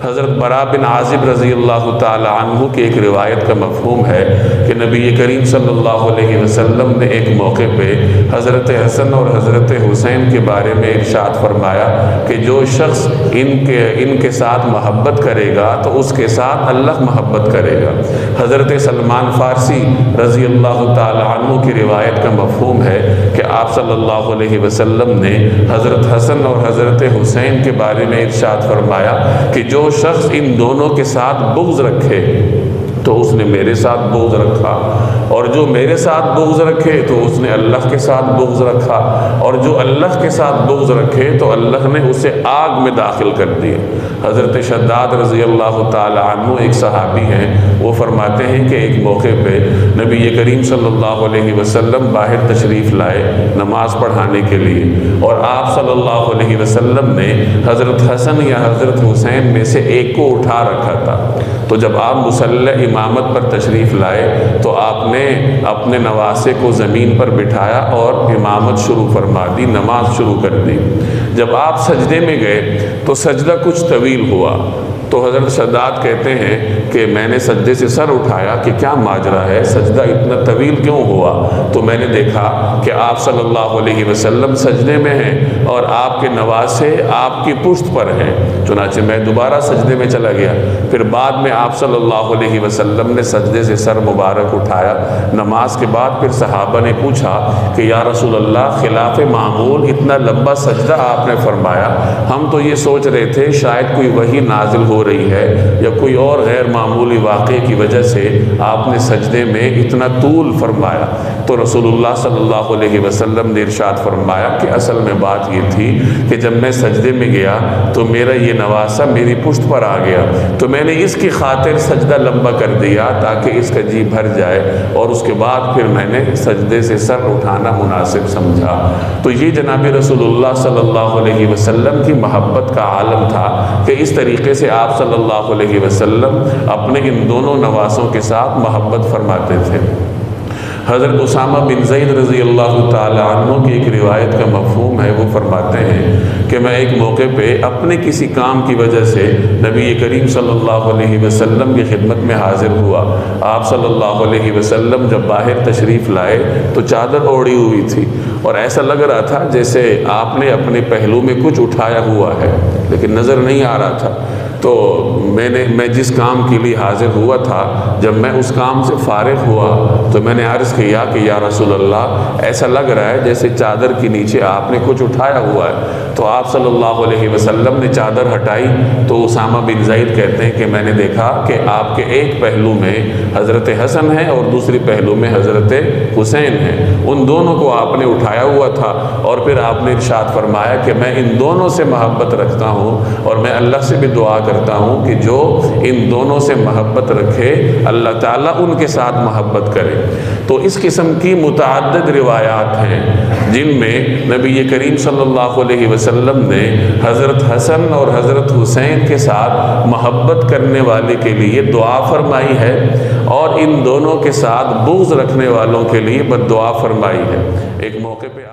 حضرت برا بن عازب رضی اللہ تعالی عنہ کی ایک روایت کا مفہوم ہے کہ نبی کریم صلی اللہ علیہ وسلم نے ایک موقع پہ حضرت حسن اور حضرت حسین کے بارے میں ارشاد فرمایا کہ جو شخص ان کے ساتھ محبت کرے گا تو اس کے ساتھ اللہ محبت کرے گا۔ حضرت سلمان فارسی رضی اللہ تعالی عنہ کی روایت کا مفہوم ہے کہ آپ صلی اللہ علیہ وسلم نے حضرت حسن اور حضرت حسین کے بارے میں ارشاد فرمایا کہ جو شخص ان دونوں کے ساتھ بغض رکھے تو اس نے میرے ساتھ بغض رکھا، اور جو میرے ساتھ بغض رکھے تو اس نے اللہ کے ساتھ بغض رکھا، اور جو اللہ کے ساتھ بغض رکھے تو اللہ نے اسے آگ میں داخل کر دیا۔ حضرت شداد رضی اللہ تعالی عنہ ایک صحابی ہیں، وہ فرماتے ہیں کہ ایک موقع پہ نبی کریم صلی اللہ علیہ وسلم باہر تشریف لائے نماز پڑھانے کے لیے، اور آپ صلی اللہ علیہ وسلم نے حضرت حسن یا حضرت حسین میں سے ایک کو اٹھا رکھا تھا۔ تو جب آپ مصلی امامت پر تشریف لائے تو آپ نے اپنے نواسے کو زمین پر بٹھایا اور امامت شروع فرما دی، نماز شروع کر دی۔ جب آپ سجدے میں گئے تو سجدہ کچھ طویل ہوا، تو حضرت شداد کہتے ہیں کہ میں نے سجدے سے سر اٹھایا کہ کیا ماجرا ہے، سجدہ اتنا طویل کیوں ہوا؟ تو میں نے دیکھا کہ آپ صلی اللہ علیہ وسلم سجدے میں ہیں اور آپ کے نواسے آپ کی پشت پر ہیں۔ چنانچہ میں دوبارہ سجدے میں چلا گیا، پھر بعد میں آپ صلی اللہ علیہ وسلم نے سجدے سے سر مبارک اٹھایا۔ نماز کے بعد پھر صحابہ نے پوچھا کہ یا رسول اللہ، خلاف معمول اتنا لمبا سجدہ آپ نے فرمایا، ہم تو یہ سوچ رہے تھے شاید کوئی وحی نازل ہو رہی ہے یا کوئی اور غیر معمولی واقعے کی وجہ سے آپ نے سجدے میں اتنا طول فرمایا۔ تو رسول اللہ صلی اللہ علیہ وسلم نے ارشاد فرمایا کہ اصل میں بات یہ تھی کہ جب میں سجدے میں گیا تو میرا یہ نواسہ میری پشت پر آ گیا، تو میں نے اس کی خاطر سجدہ لمبا کر دیا تاکہ اس کا جی بھر جائے، اور اس کے بعد پھر میں نے سجدے سے سر اٹھانا مناسب سمجھا۔ تو یہ جناب رسول اللہ صلی اللہ علیہ وسلم کی محبت کا عالم تھا کہ اس طریقے سے آپ صلی اللہ علیہ وسلم اپنے ان دونوں نواسوں کے ساتھ محبت فرماتے تھے۔ حضرت اسامہ بن زید رضی اللہ تعالی عنہ کی ایک روایت کا مفہوم ہے، وہ فرماتے ہیں کہ میں ایک موقع پہ اپنے کسی کام کی وجہ سے نبی کریم صلی اللہ علیہ وسلم کی خدمت میں حاضر ہوا۔ آپ صلی اللہ علیہ وسلم جب باہر تشریف لائے تو چادر اوڑھی ہوئی تھی، اور ایسا لگ رہا تھا جیسے آپ نے اپنے پہلو میں کچھ اٹھایا ہوا ہے لیکن نظر نہیں آ رہا تھا۔ تو میں جس کام کے لیے حاضر ہوا تھا، جب میں اس کام سے فارغ ہوا تو میں نے عرض کیا کہ یا رسول اللہ، ایسا لگ رہا ہے جیسے چادر کے نیچے آپ نے کچھ اٹھایا ہوا ہے۔ تو آپ صلی اللہ علیہ وسلم نے چادر ہٹائی تو اسامہ بن زید کہتے ہیں کہ میں نے دیکھا کہ آپ کے ایک پہلو میں حضرت حسن ہے اور دوسری پہلو میں حضرت حسین ہے، ان دونوں کو آپ نے اٹھایا ہوا تھا، اور پھر آپ نے ارشاد فرمایا کہ میں ان دونوں سے محبت رکھتا ہوں، اور میں اللہ سے بھی دعا کرتا ہوں کہ جو ان دونوں سے محبت رکھے اللہ تعالیٰ ان کے ساتھ محبت کرے۔ تو اس قسم کی متعدد روایات ہیں جن میں نبی کریم صلی اللہ علیہ وسلم نے حضرت حسن اور حضرت حسین کے ساتھ محبت کرنے والے کے لیے دعا فرمائی ہے، اور ان دونوں کے ساتھ بغض رکھنے والوں کے لیے بد دعا فرمائی ہے۔ ایک موقع پہ